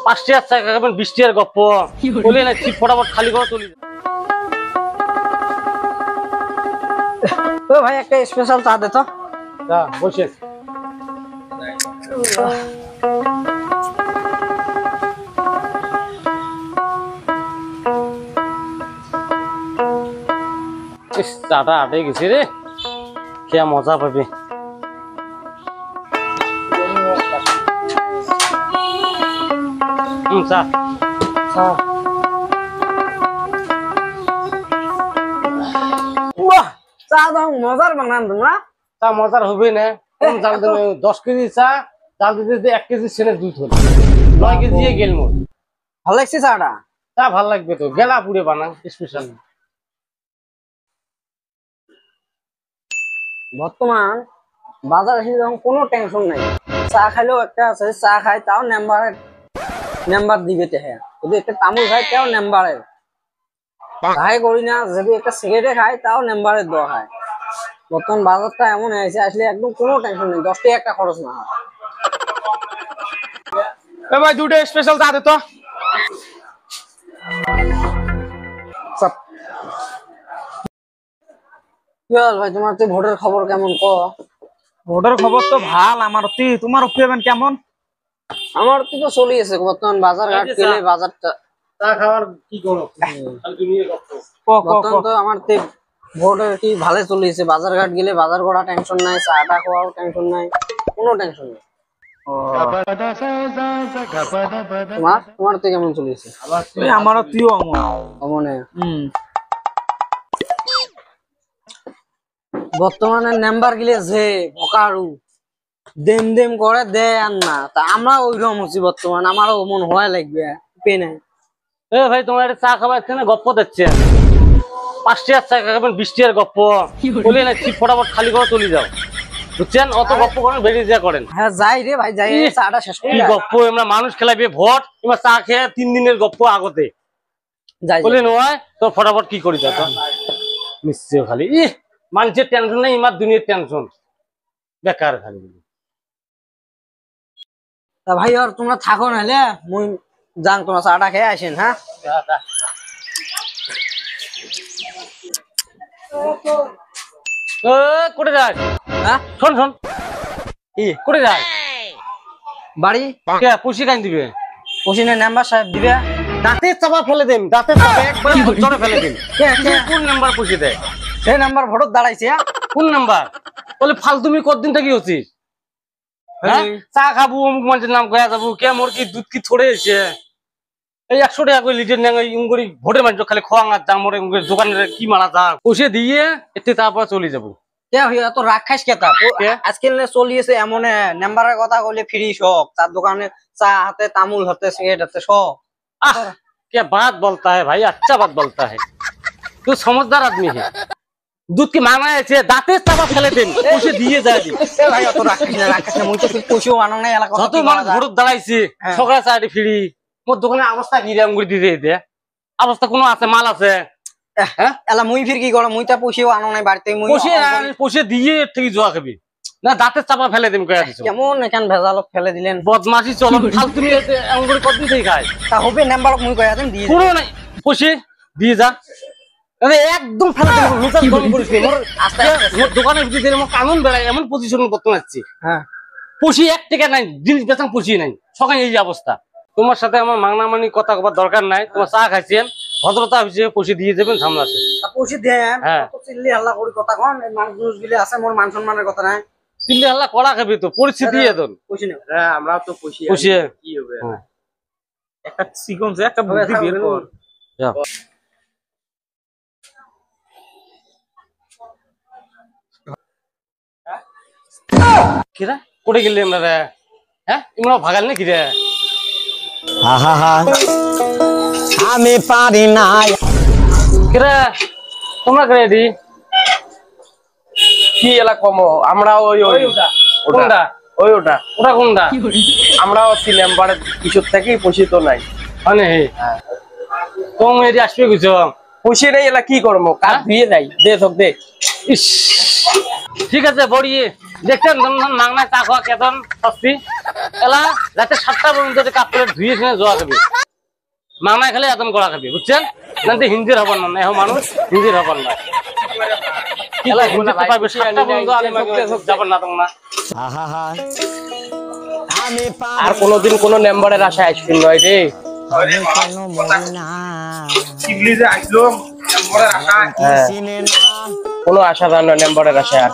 5 টাকার চা খাবেন 20 টাকার গপ্প বলি না ঠিক ফটাফট খালি করে চলে ও ভাই একটা স্পেশাল চা দে তো। যা বসে চাটা আটে গেছে রে খেয়া মজা পাবি চা চা বাহ চা দাও মজার বানান তোমরা। চা মজার হবে না কম জাল দেবে 10 কেজি চা জাল দিতে 1 কেজি সেনে দুধ হলো 9 কেজি গেল মোর ভালো লাগছে চাটা। চা ভাল লাগবে তো গেলা পুড়ে বানান স্পেশাল। বর্তমান বাজার এসে যখন কোনো টেনশন নাই চা খাইলেও একটা আছে চা খাই তাও নাম্বার দিবে হ্যাঁ যদি একটা তামুল খাই তাও নাম্বারের খাই করি না যদি একটা সিগারেট খাই তাও নাম্বারের দেওয়া হয়। বর্তমান বাজারটা এমন হয়েছে আসলে একদম কোনো টেনশন নেই 10 টাকা একটা খরচ না হয়। ভাই দুটো স্পেশাল চা দে তো কি হল ভাই তোমার তো ভোটের খবর কেমন ক? ভোটের খবর তো ভাল আমার তোমার ওপিনিয়ন কেমন? আমার তো চলিয়েছে বর্তমান বাজার ঘাট গেলে বাজারটা চা খাওয়ার কি করো আর দুনিয়া গপ্প বর্তমান তো আমার তো ভোটের কি ভালো চলিয়েছে বাজার ঘাট গেলে বাজার করা টেনশন নাই চাটা খাওয়াও টেনশন নাই কোনো টেনশন নেই। তোমার তো কেমন চলিয়েছে? আমারও তুইও মনে বর্তমানে নাম্বার গিলে যে ভকারু দেম দেম করে দেয় আর না তা আমরা ওইরকম হচ্ছি বর্তমান আমারও মন হওয়া লাগবে পেনে। এ ভাই তোমার চা খাবার না গপ্প দিচ্ছে 5 টাকার চা খাবেন 20 টাকার গপ্প বলি না ঠিক ফটাফট খালি করে চলে যাও বুঝছেন অত গপ্প করেন বেরিয়ে যা করেন। হ্যাঁ যাই রে ভাই যাই চাটা শেষ করি গপ্প আমরা মানুষ খেলাবে ভোট কিংবা চা খেয়ে 3 দিনের গপ্প আগতে যাই বলি নয় তো ফটাফট কি করি যাও নিশ্চয় খালি মানুষের টেনশন নেই ইমার দুনিয়ার টেনশন বেকার খালি তা ভাই আর তোমরা থাকো নাহলে মুই যান তোমরা চাটা খেয়ে আসেন। হ্যাঁ করে যায় হ্যাঁ শোন শোন করে যায় বাড়ি কে পুষি কান দিবে ওখানে নাম্বার সাহেব দিবে দাঁতের চাপা ফেলে দেন দাঁতের চাপা একবারে জড়ে ফেলে দিন কোন নাম্বার পুষি দেয় সেই নাম্বার ভোটত দাঁড়াইছে কোন নাম্বার বলে ফালতুমি কতদিন থেকে হচ্ছিস চা খাবো অমুক মানুষের নাম কয়া যাবো কে মোর কি দুধ কি ছড়ে এসে এই 100 টাকা করে লিটার নেই ইঙ্গুরি ভোটের মানুষ খালি খোয়া যা মোর দোকানের কি মারা যা পয়সা দিয়ে এতে তারপর চলে যাবো। তো রাগ খাইস কেতা আজকাল চলিয়েছে এমন নাম্বারের কথা বলে ফ্রি শখ তার দোকানে চা হাতে তামুল হাতে সিগারেট হাতে শখ। क्या बात बोलता है भाई अच्छा बात बोलता है तू समझदार आदमी है दूध की मांगा है दांते चापा फेले दिन পয়সা দিয়ে যায় দি ভাই অত রাখিস না মুই তো পয়সা আনো না এলাকা যত মানুষ ভোট দাঁড়াইছে সকালে চাটি ফ্রি মোর দোকানে অবস্থা কি রে আঙ্গুরি দিতে দিতে অবস্থা কোনো আছে মাল আছে হ্যাঁ এলা মুই ফির কি করো মুই তা পয়সা আনো না বাড়িতে মুই পয়সা দিয়ে ঠিক জোয়া খাবি না দাঁতের চাপা ফেলে দিম কয়া দিছো কেমন এখান ভেজাল ফেলে দিলেন বদমাশি চলো খাল তুমি আঙ্গুরি কতদিন থেকে খায় তা হবে নাম্বার মুই কয়া দেন দিয়ে কোনো নাই পয়সা দিয়ে যা আরে একদম ফেলে দিম মেজাজ গরম করিস নি মোর মোর দোকানের ভিতরে মোর কানুন বেড়ায় এমন পজিশন বর্তমান আছে হ্যাঁ পয়সা 1 টাকা নাই জিনিস বেচাং পয়সা নাই সকালে এই অবস্থা তোমার সাথে আমার মাংনামানি কথা কবার দরকার নাই তোমার চা খাইছেন ভদ্রতা হিসেবে পয়সা দিয়ে যাবেন ঝামেলা আছে পয়সা দেন কত চিল্লি হাল্লা করি কথা কোন মানুষ গিলে আছে মোর মান সম্মানের কথা নাই চিল্লি হাল্লা করা খাবি তো পরিস্থিতি এদন পয়সা নেই হ্যাঁ আমরা তো পয়সা কি হবে একটা সিকোয়েন্স একটা বুদ্ধি বের কর যা কিরা কোড়ে গেলি আমরা রে হ্যাঁ ইমরা ভাগাল না কি রে আমি পারি না কিরা তোমরা রেডি কি এলা কমো আমরা ওই কোনটা ওটা কোনটা আমরাও আছি নাম্বারের কিশোর থেকেই পয়সা তো নাই মানে কম এদি আসবে কিছু পয়সা নেই এলা কি করবো কাজ ধুয়ে যাই দে সব দে ইস ঠিক আছে বড়িয়ে দেখছেন মাংনায় চা খাওয়া কেতন সস্তি এলা রাতে 7টা পর্যন্ত কাপ প্লেট ধুয়ে কিনে জোয়া খাবি মাংনায় খেলে এতন গড়া খাবি বুঝছেন জানতে হিন্দির হবার না এখন মানুষ হিন্দির হবার না এলা হিন্দি তো পাইবে 7টা পর্যন্ত আরে যাবার না তোমরা আর কোনোদিন কোনো নাম্বারের আশায় আসবেন নয় রে ইংলিশে আইলো নম্বরের আশা কোনো আশা নয় নাম্বারের আশায় আর